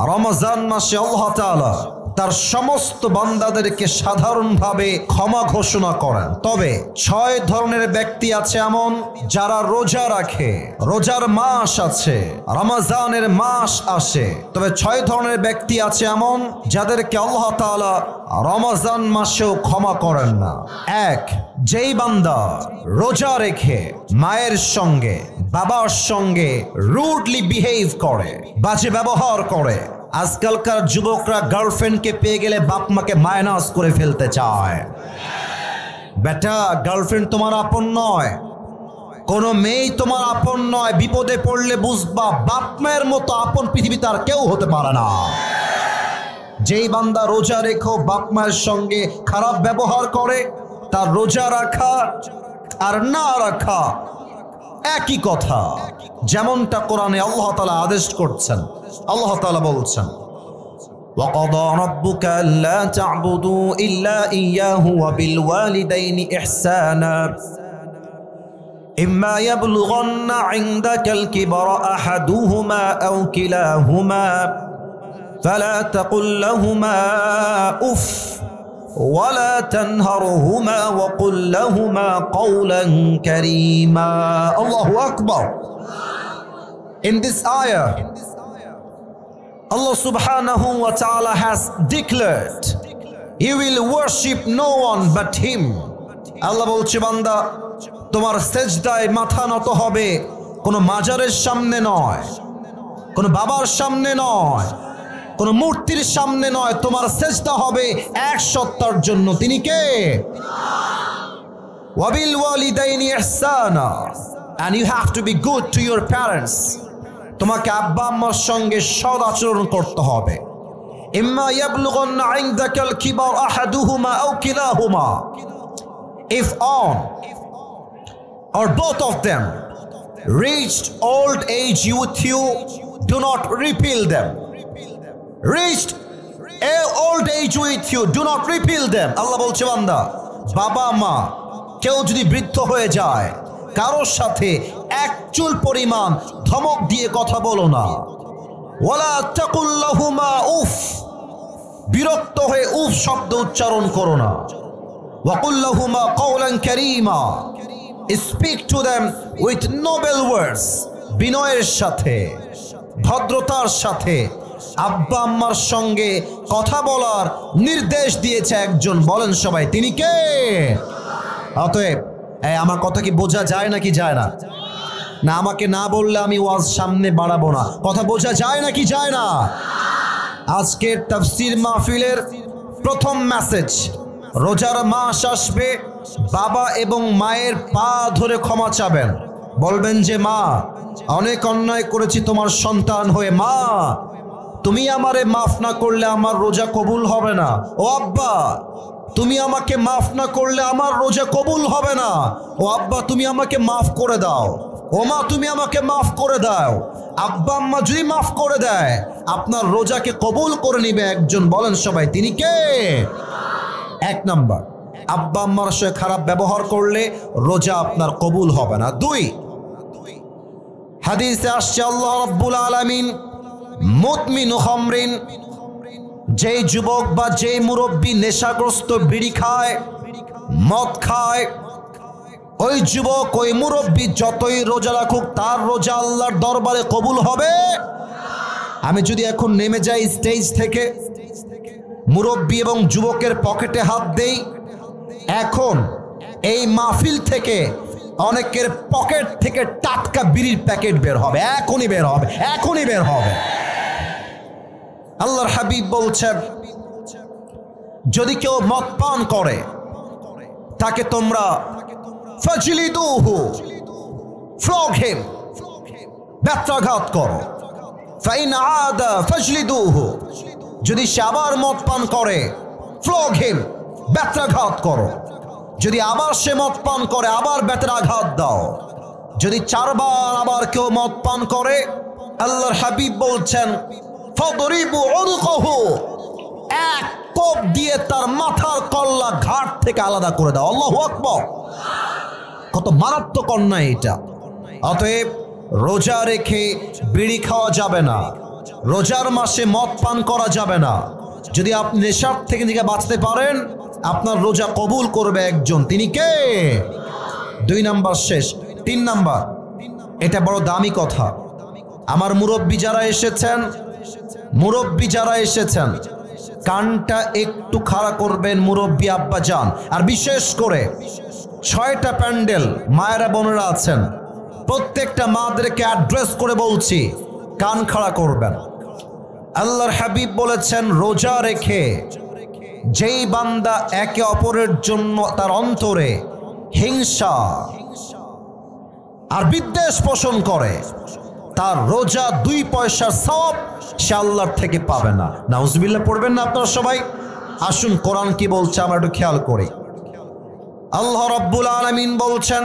রমজান মাসে আল্লাহ তাআলা তার সমস্ত বান্দাদেরকে সাধারণভাবে ক্ষমা ঘোষণা করেন। তবে 6 ধরনের ব্যক্তি আছে এমন যারা রোজা রাখে, রোজার মাস আছে, রমজানের মাস আসে। তবে 6 ধরনের ব্যক্তি আছে এমন যাদেরকে আল্লাহ তাআলা রমজান মাসেও ক্ষমা করেন না। এক, যেই বান্দা রোজা রেখে মায়ের সঙ্গে বাবার সঙ্গে রুডলি বিহেভ করে, বাজে ব্যবহার করে। আজকালকার যুবকরা গার্লফ্রেন্ডকে পেয়ে গেলে বাপ মাকে মাইনাস করে ফেলতে চায়। বেটা, গার্লফ্রেন্ড তোমার আপন নয়, কোনো মেয়ে তোমার আপন নয়। বিপদে পড়লে বুঝবা বাপ মায়ের মতো আপন পৃথিবীতে আর কেউ হতে পারে না। যেই বান্দা রোজা রেখো বাপ মায়ের সঙ্গে খারাপ ব্যবহার করে, তার রোজা রাখা আর না রাখা একই কথা। যেমনটা কোরআনে আল্লাহ তাআলা আদেশ করছেন। আল্লাহ তাআলা বলছেন, وَقَضَى رَبُّكَ أَلَّا تَعْبُدُوا إِلَّا إِيَّاهُ وَبِالْوَالِدَيْنِ إِحْسَانًا إِمَّا يَبْلُغَنَّ عِندَكَ الْكِبَرَ أَحَدُهُمَا أَوْ كِلَاهُمَا فَلَا تَقُل لَّهُمَا أُفٍّ وَلَا تَنْهَرْهُمَا وَقُل لَّهُمَا قَوْلًا كَرِيمًا. Allahu Akbar. In this ayah, Allah subhanahu wa ta'ala has declared, He will worship no one but Him. Allah বলছে, বান্দা তোমার সেজদায় মাথা নত হবে কোনো মাজারের সামনে নয়, কোনো বাবার সামনে নয়, কোনো মূর্তির সামনে নয়। তোমার সেজদা হবে এক সত্তার জন্য। তিনি কে? ওয়াবিল ওয়ালিদাইনি ইহসানা, and you have to be good to your parents. তোমাকে আব্বা আম্মার সঙ্গে সৎ আচরণ করতে হবে। ইম্মা ইয়াবলুগান্না ইনদাকাল কিবার আহাদুহুমা আও কিলাহুমা, if one or both of them reached old age with you, do not repel them. Reached old age with you, do not repel them. আল্লাহ বলছে, বান্দা বাবা মা কেউ যদি বৃদ্ধ হয়ে যায়, কারোর সাথে এক চুল পরিমাণ ধমক দিয়ে কথা বলো না। ওয়ালা তাকুল লাহুমা উফ, বিরক্ত হয়ে উফ শব্দ উচ্চারণ করো না। ওয়াকুল লাহুমা কাওলান কারীমা, speak to them with noble words, বিনয়ের সাথে ভদ্রতার সাথে আব্বা আম্মার সঙ্গে কথা বলার নির্দেশ দিয়েছে একজন। বলেন সবাই, তিনি কে? অতএব আমার কথা কি বোঝা যায় নাকি যায় না? না, আমাকে না বললে আমি ওয়াজ সামনে বাড়াবো না। কথা বোঝা যায় নাকি যায় না? আজকের তাফসীর মাহফিলের প্রথম মেসেজ, রোজার মাস আসবে, বাবা এবং মায়ের পা ধরে ক্ষমা চাবেন। বলবেন যে মা, অনেক অন্যায় করেছি তোমার সন্তান হয়ে, মা তুমি আমারে মাফ না করলে আমার রোজা কবুল হবে না। ও আব্বা, তুমি আমাকে মাফ না করলে আমার রোজা কবুল হবে না। ও আব্বা, তুমি আমাকে মাফ করে দাও। ও মা, তুমি আমাকে মাফ করে দাও। আব্বা আম্মা যদি মাফ করে দেয়, আপনার রোজাকে কবুল করে নিবে একজন। বলেন সবাই, তিনি কে? এক নাম্বার, আব্বা আম্মার সাথে খারাপ ব্যবহার করলে রোজা আপনার কবুল হবে না। 2, হাদিসে আসছে আল্লাহ রাব্বুল আলামিন মুদমিনু খামরিন, যেই যুবক বা যেই মুরব্বী নেশাগ্রস্ত বিড়ি খায়, মদ খায়, ওই যুবক ওই মুরব্বী যতই রোজা রাখুক তার রোজা আল্লাহর দরবারে কবুল হবে। আমি যদি এখন নেমে যাই স্টেজ থেকে, মুরব্বী এবং যুবকের পকেটে হাত দেই, এখন এই মাহফিল থেকে অনেকের পকেট থেকে টাটকা বিড়ির প্যাকেট বের হবে, এখনই বের হবে, এখনই বের হবে। আল্লাহর হাবিব বলছেন, যদি কেউ মদ পান করে তাকে তোমরা ফাজলিদুহু, ফ্লগ হিম, ব্যত্রাঘাত করো। ফাইন আদা ফাজলিদুহু, যদি সে আবার মদ পান করে, ফ্লগ হিম, ব্যত্রাঘাত করো। যদি আবার সে মদ পান করে, আবার ব্যত্রাঘাত দাও। যদি 4 বার আবার কেউ মদ পান করে, আল্লাহর হাবিব বলছেন ফাদরিবু উনকুহু, এক কোপ দিয়ে তার মাথার কল্লা ঘাট থেকে আলাদা করে দাও। আল্লাহু আকবার, কত মারাত্মক অন্যায় এটা। অতএব রোজা রেখে বিড়ি খাওয়া যাবে না, রোজার মাসে মদ পান করা যাবে না। যদি আপনি নেশার থেকে বাঁচতে পারেন, আপনার রোজা কবুল করবে একজন, তিনি কে? 2 নাম্বার শেষ। 3 নাম্বার, এটা বড় দামি কথা। আমার মুরব্বী যারা এসেছেন কানটা একটু খাড়া করবেন মুরব্বী আব্বা যান। আর বিশেষ করে 6টা প্যান্ডেল মায়েরা বোনেরা আছেন, প্রত্যেকটা মাদেরকে অ্যাড্রেস করে বলছি, কান খাড়া করবেন। আল্লাহর হাবিব বলেছেন, রোজা রেখে যেই বান্দা একে অপরের জন্য তার অন্তরে হিংসা আর বিদ্বেষ পোষণ করে, তার রোজা 2 পয়সার সওয়াব সে আল্লাহর থেকে পাবে না। নাউজুবিল্লাহ পড়বেন না আপনারা সবাই? আসুন কোরআন কি বলছে আমরা একটু খেয়াল করি। আল্লাহ রাব্বুল আলামিন বলছেন,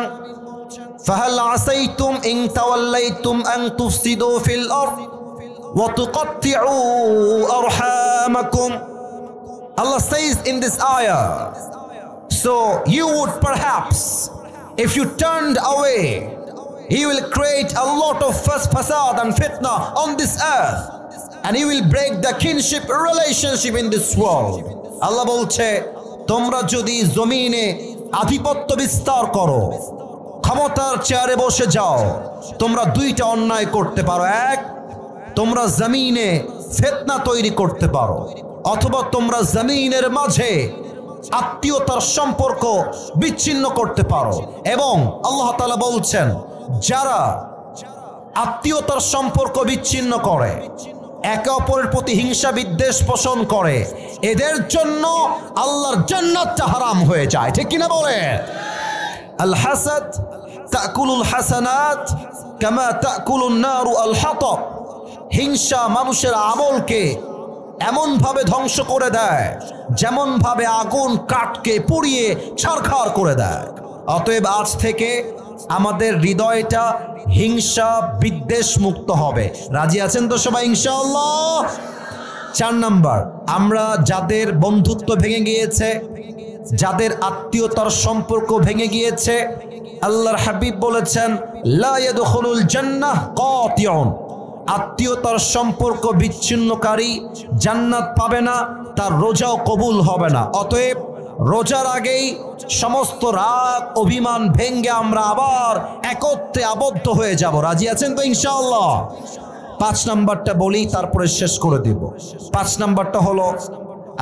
ফাহাল আসাইতুম ইন তাওয়াল্লাইতুম আন তুফসিদু ফিল আরদ ওয়া তুকাত্তিউ আরহামাকুম। Allah says in this ayah, so you would perhaps, if you turned away, He will create a lot of fasad and fitna on this earth, and He will break the kinship relationship in this world. Allah বলছে, তোমরা যদি জমিনে আধিপত্য বিস্তার করো, ক্ষমতার চেয়ারে বসে যাও, তোমরা 2টা অন্যায় করতে পারো। এক, তোমরা জমিনে ফিতনা তৈরি করতে পারো, অথবা তোমরা জমিনের মাঝে আত্মীয়তার সম্পর্ক বিচ্ছিন্ন করতে পারো। এবং আল্লাহ তাআলা বলছেন, যারা আত্মীয়তার সম্পর্ক বিচ্ছিন্ন করে, একে অপরের প্রতি হিংসা বিদ্বেষ পোষণ করে, এদের জন্য আল্লাহর জান্নাতটা হারাম হয়ে যায়। ঠিক কিনা বলে? আল হাসাদ তাকুলুল হাসানাত কামা তাকুলুন নারু আল হাতাব। হিংসা মানুষের আমলকে এমন ভাবে ধ্বংস করে দেয় যেমন ভাবে আগুন কাঠকে পুড়িয়ে ছারখার করে দেয়। অতএব আজ থেকে আমাদের হৃদয়টা হিংসা বিদ্বেষ মুক্ত হবে। রাজি আছেন তো সবাই ইনশাআল্লাহ? 4 নাম্বার, আমরা যাদের বন্ধুত্ব ভেঙে গিয়েছে, যাদের আত্মীয়তার সম্পর্ক ভেঙে গিয়েছে, আল্লাহর হাবিব বলেছেন, লা ইয়াদখুলুল জান্নাহ কাতিউন। আত্মীয়তার সম্পর্ক বিচ্ছিন্নকারী জান্নাত পাবে না, তার রোজাও কবুল হবে না। অতএব রোজার আগেই সমস্ত রাগ অভিমান ভেঙ্গে আমরা আবার একত্রে আবদ্ধ হয়ে যাব। রাজি আছেন তো ইনশাআল্লাহ? 5 নাম্বারটা বলি, তারপরে শেষ করে দিব। 5 নাম্বারটা হলো,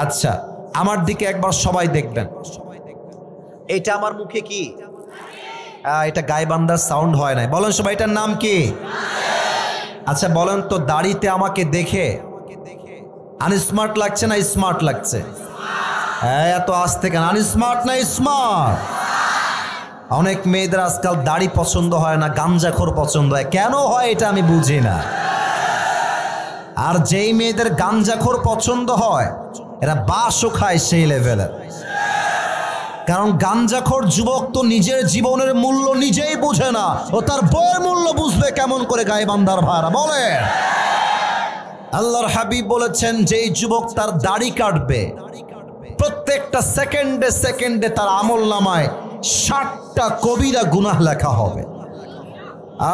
আচ্ছা আমার দিকে একবার সবাই দেখবেন। এটা আমার মুখে কি? এটা গায়বান্দার সাউন্ড হয় নাই। বলেন সবাই, এটার নাম কি? আচ্ছা বলেন তো, দাড়িতে আমাকে দেখে আনস্মার্ট লাগছে না স্মার্ট লাগছে? এত আস্তে কেন? আনস্মার্ট না স্মার্ট? অনেক মেয়েদের আজকাল দাড়ি পছন্দ হয় না, গাঞ্জাখোর পছন্দ হয়। কেন হয় এটা আমি বুঝি না। আর যেই মেয়েদের গাঞ্জাখোর পছন্দ হয়, এরা বাসও খায় সেই লেভেলের। কারণ গাঞ্জাখোর যুবক তো নিজের জীবনের মূল্য নিজেই বুঝে না, ও তার বইয়ের মূল্য বুঝবে কেমন করে? গায়বান্দার ভাইরা বলে, আল্লাহর হাবিব বলেছেন, যেই যুবক তার দাড়ি কাটবে, প্রত্যেকটা সেকেন্ডে সেকেন্ডে তার আমল নামায় 60টা কবিরা গুনাহ লেখা হবে।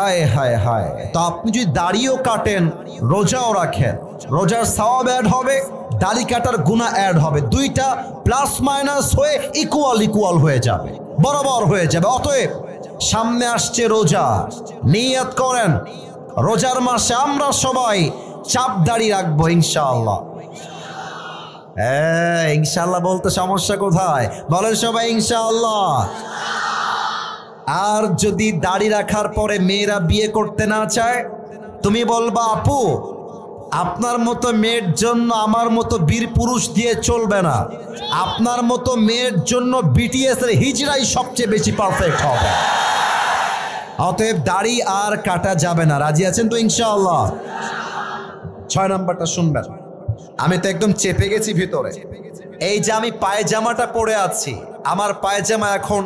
আয় হায় হায়! তো আপনি যদি দাড়িও কাটেন, রোজাও রাখেন, রোজার সওয়াব অ্যাড হবে, দাড়ি কাটার গুনাহ অ্যাড হবে, 2টা প্লাস মাইনাস হয়ে ইকুয়াল হয়ে যাবে, বরাবর হয়ে যাবে। অতএব সামনে আসছে রোজা, নিয়ত করেন রোজার মাসে আমরা সবাই চাপ দাড়ি রাখবো ইনশাআল্লাহ। ইনশাআল্লাহ বলতে সমস্যা কোথায়? বলেন সবাই ইনশাআল্লাহ। আর যদি দাড়ি রাখার পরে মেয়েরা বিয়ে করতে না চায়, তুমি বলবা, আপু আপনার মতো মেয়ের জন্য আমার মতো বীর পুরুষ দিয়ে চলবে না, আপনার মতো মেয়ের জন্য বিটিএস এর হিজড়াই সবচেয়ে বেশি পারফেক্ট হবে। অতএব দাড়ি আর কাটা যাবে না। রাজি আছেন তো ইনশাআল্লাহ? 6 নাম্বারটা শুনবেন। আমি তো একদম চেপে গেছি ভিতরে। এই যে আমি পায়জামাটা পরে আছি, আমার পায়জামা এখন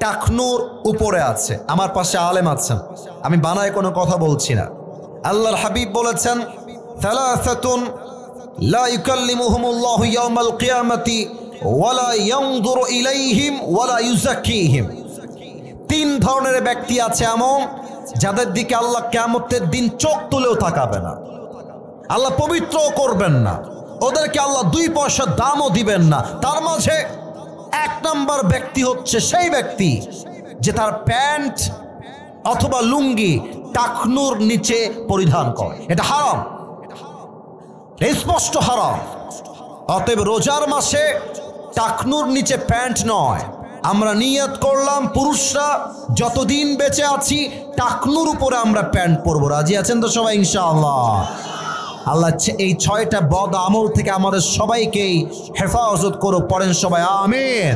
টাকনুর উপরে আছে, আমার পাশে আলেম আছেন, আমি বানায় কোনো কথা বলছি না। আল্লাহর হাবিব বলেছেন, থালাসাতুন লা ইউকাল্লিমুহুমুল্লাহু ইয়াওমাল কিয়ামাতি ওয়ালা ইয়ানজুরু ইলাইহিম ওয়ালা ইউযাক্কিহিম। 3 ধরনের ব্যক্তি আছে এমন, যাদের দিকে আল্লাহ কিয়ামতের দিন চোখ তুলেও তাকাবে না। আল্লাহ পবিত্র করবেন না, ওদেরকে আল্লাহ 2 পয়সার দামও দিবেন না। তার মাঝে 1 নম্বর ব্যক্তি হচ্ছে সেই ব্যক্তি যে তার প্যান্ট অথবা লুঙ্গি টাকনুর নিচে পরিধান করে। এটা হারাম, স্পষ্ট হারাম। অতএব রোজার মাসে টাকনুর নিচে প্যান্ট নয়। আমরা নিয়ত করলাম পুরুষরা যতদিন বেঁচে আছি টাকনুর উপরে আমরা প্যান্ট পরবো। রাজি আছেন তো সবাই ইনশাআল্লাহ? আল্লাহ এই 6টা বদ আমল থেকে আমাদের সবাইকেই হেফাজত করো। পড়েন সবাই আমিন।